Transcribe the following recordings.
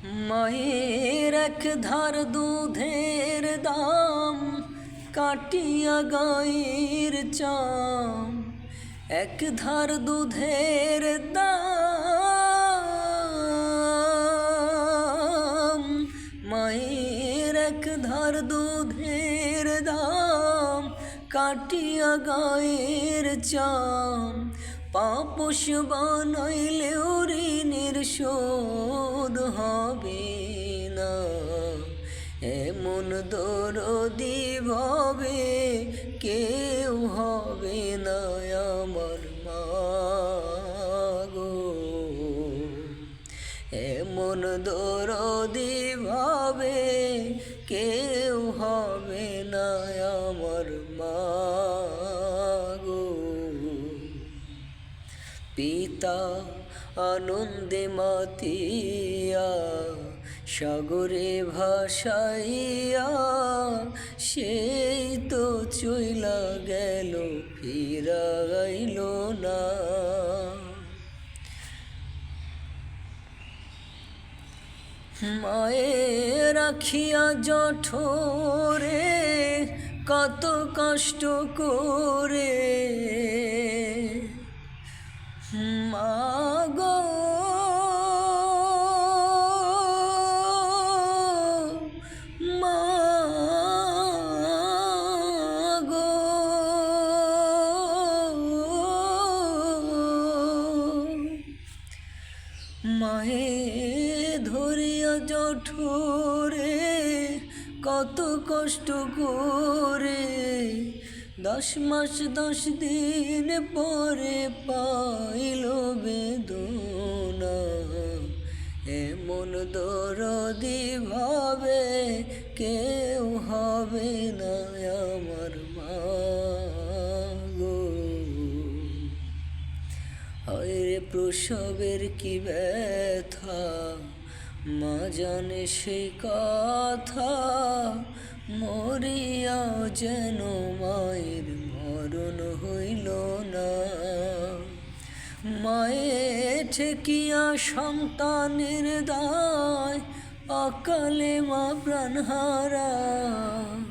মায়ের এক ধার দুধের দাম কাটিয়া গায়ের চাম, এক ধার দুধের দাম, মায়ের এক ধার দুধের দাম কাটিয়া গায়ের চাম, পাপোশ বানাইলেও ঋণের শোধ হবে না। এমন দরদি ভাবে কেউ হবে না আমার মা গো, এমন দরদি ভাবে কেউ হবে না আমার মা গো। পিতা আনন্দে মাতিয়া সাগরে ভাসাইয়া, সেই তো চইলা গেল ফিরাইল না। মায়ে রাখিয়া জঠরে কত কষ্ট করে, মা গো মা গো, মায়ে ধরিয়া জঠরে কত কষ্ট করে, 10 মাস 10 দিন পরে পাইল বেদনা। এমন দরদি ভাবে কেউ হবে না আমার মা গো। হায়রে প্রসবের কি ব্যথা, মা জানে সেই কথা, মরিয়াও যেন মায়ের মরণ হইল না। মায়ে ঠেকিয়া সন্তানের দায়, অকালে মা প্রাণ হারায়।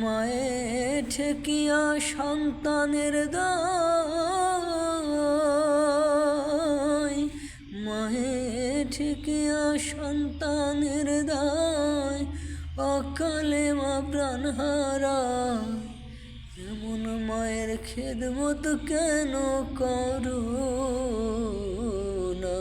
মায়ে ঠেকিয়া সন্তানের দায়, মায়ে ঠেকিয়া সন্তানের দায়, অকালে মা প্রাণ হারায়। এমন মায়ের খেদমত কেন করো না।